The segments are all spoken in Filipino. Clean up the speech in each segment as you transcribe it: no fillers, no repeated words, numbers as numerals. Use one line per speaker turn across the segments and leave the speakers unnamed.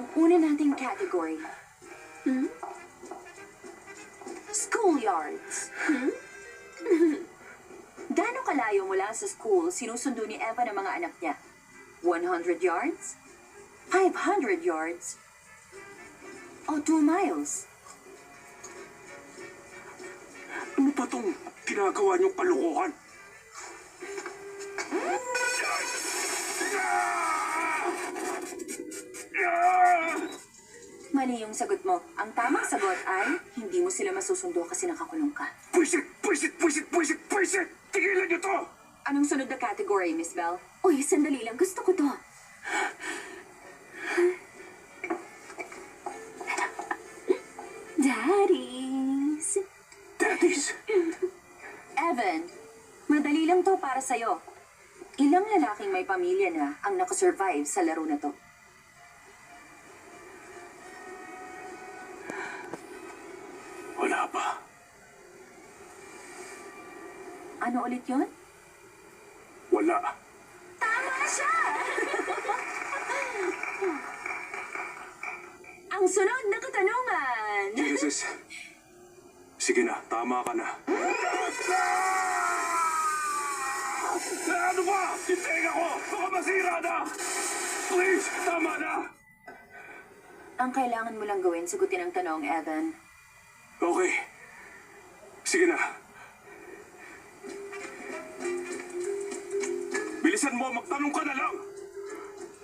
Ang una nating category. Schoolyards. Gaano kalayo mula sa school sinusundo ni Eva ng mga anak niya? 100 yards? 500 yards? O 2 miles?
Ano ba itong ginagawa niyong palukuhan?
Mali yung sagot mo. Ang tamang sagot ay, hindi mo sila masusundo kasi nakakulong ka.
Pwisit! Pwisit! Pwisit! Pwisit! Pwisit! Tigilan niyo to!
Anong sunod na category, Miss Bell?
Uy, sandali lang. Gusto ko to. Daddies.
Daddies!
Evan, madali lang to para sa'yo. Ilang lalaking may pamilya na ang nakasurvive sa laro na to?
Wala pa.
Ano ulit yun?
Wala.
Tama siya! Ang sunod na katanungan!
Genesis. Sige na, tama ka na. Ano ba? Hintayin ako! Baka masira na! Please, tama na!
Ang kailangan mo lang gawin, sagutin ang tanong, Evan.
Okay. Sige na. Bilisan mo, magtanong ka na lang!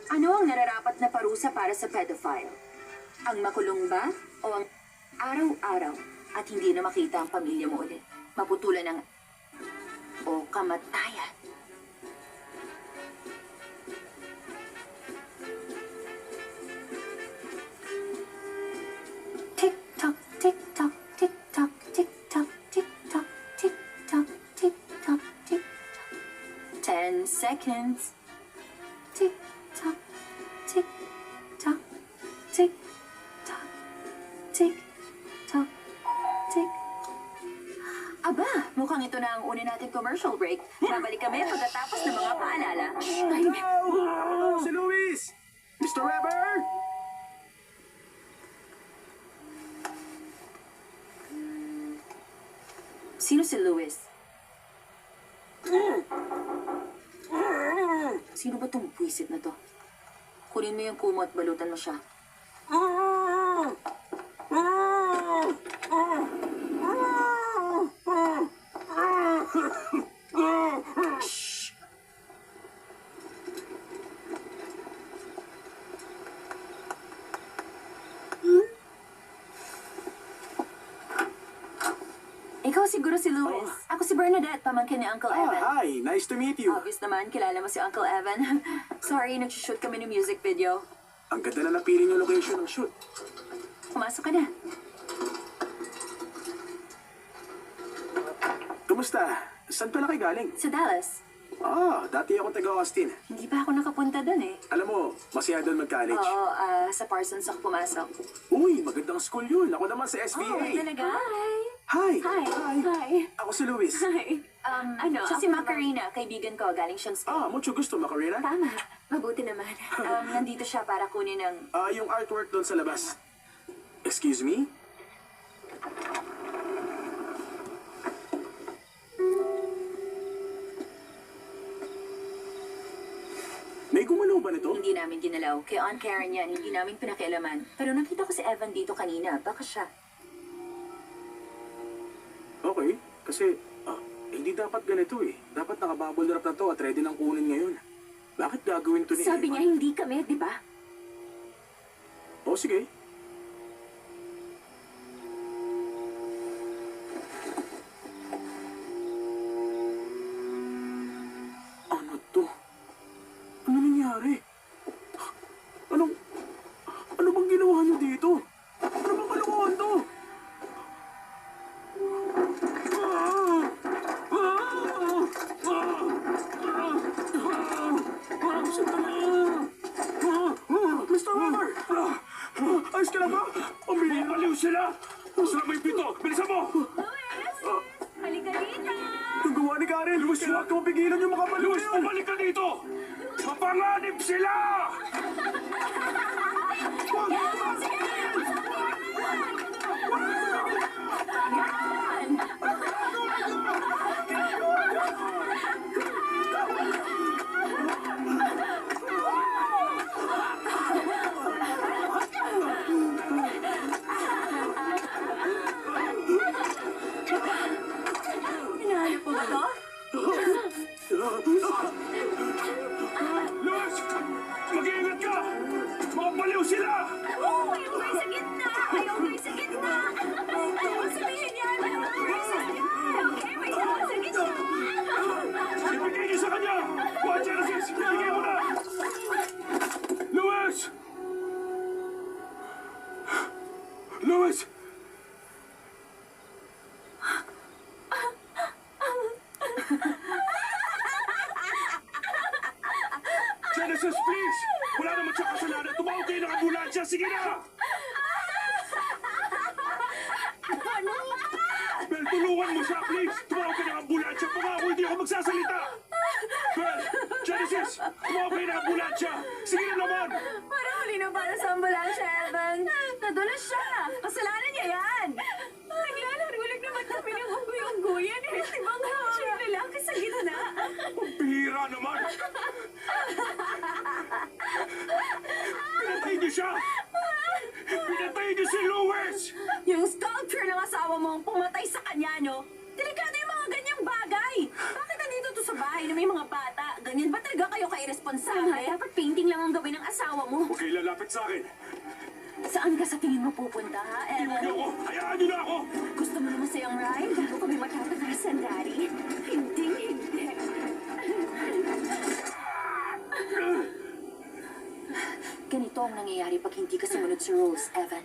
Ano ang nararapat na parusa para sa pedophile? Ang makulong ba o ang araw-araw at hindi na makita ang pamilya mo ulit? Maputulan ng o kamatayan? Tick-tock, tick-tock, tick-tock, tick-tock, tick-tock, tick-tock, tick-tock, tick-tock. 10 seconds. Tick-tock, tick-tock, tick-tock, tick-tock, tick. Aba, mukhang ito na ang una nating commercial break. Babalik kami pagkatapos ng mga paalala. Ay,
Si Luis! Mr. Weber!
sino si Luis? Sino ba tong buwisit na to? Kunin mo yung kumo at balutan mo siya. Shh! Ikaw siguro si Luis. Ako si Bernadette, pamangkin ni Uncle Evan.
Hi. Nice to meet you.
Obvious naman, kilala mo si Uncle Evan. Sorry, nag-shoot kami ng music video.
Ang ganda na napili yung location ng shoot.
Pumasok ka na.
Kumusta? Saan pala kayo galing?
Sa Dallas.
Dati akong taga-Austin.
Hindi pa ako nakapunta doon eh.
Alam mo, masaya doon mag-college.
Oo, sa Parsons ako pumasok.
Uy, magandang school yun. Ako naman sa
Oh,
SBA.
talaga?
Hi.
Hi. Hi.
Ako si Luis.
Hi. Siya si Macarena, kaibigan ko, galing siyang Spain.
Mucho gusto, Macarena.
Tama. Mabuti naman. Nandito siya para kunin ng...
Yung artwork doon sa labas. Excuse me? May gumalaw ba nito?
Hindi namin ginalaw. Kay Aunt Karen yan, hindi namin pinakialaman. Pero nakita ko si Evan dito kanina. Baka siya.
Okay, kasi hindi dapat ganito eh. Dapat nakabubble wrap na to at ready nang kunin ngayon. Bakit gagawin to ni
Sabi
Evan?
niya hindi kami, di ba?
Sige. Ano to? Ano nangyari? Ano bang ginawa niyo dito? Ano bang kalokohan to? Mr. Weber! Ayos ka na ba?
Baliw sila! Sila may pito! Bilisan mo!
Halika dito!
Ang gawa ni Karen! Kailangan ko mapigilan yung mga baliw
Luis,
na yun!
bumalik ka dito! Mapanganib sila!
Hinahanap mo ba to?
Luis! Mag-iingat ka! Mga baliw sila!
Oh, ayaw ko sa gitna! Ayaw ko sa gitna! Ayaw ko sabihin yan! Ayaw ko sa gitna! Okay, may tao sa gitna!
Ibigay niyo sa kanya! Juan Genesis! Ibigay mo na! Luis! Luis! Genesis, please! Wala naman siya kasalanan. Tumawag kayo ng ambulansya. Sige na! Bel, tulungan mo siya, please! Tumawag ka ng ambulansya. Pangako, hindi ako magsasalita! Bel! Genesis! Tumawag kayo ng ambulansya! Sige na naman!
Parang huli na para sa ambulansya, Evan. Nadulas siya. Kasalanan niya yan. Naglalariwalag naman kami ng unggoy-unggoyan. Eh, di ba nga siya yung lalaki sa gitna?
Pihira naman! Pinatay niyo siya! Pinatay niyo si Luis!
Yung sculpture ng asawa mo ang pumatay sa kanya, no? Delikado yung mga ganyang bagay. Bakit nandito to sa bahay na may mga bata? Ganyan ba talaga kayo irresponsable? Dapat painting lang ang gawin ng asawa mo.
Huwag kayo lalapit sa akin!
Saan ka sa tingin mo pupunta, ha,
Iwan niyo
Evan?
ako! Hayaan niyo na ako!
Gusto mo naman sayang ride? Bago kami matatakasan, Daddy? Hindi, hindi.
Ganito ang nangyayari pag hindi ka sumunod sa rules, Evan.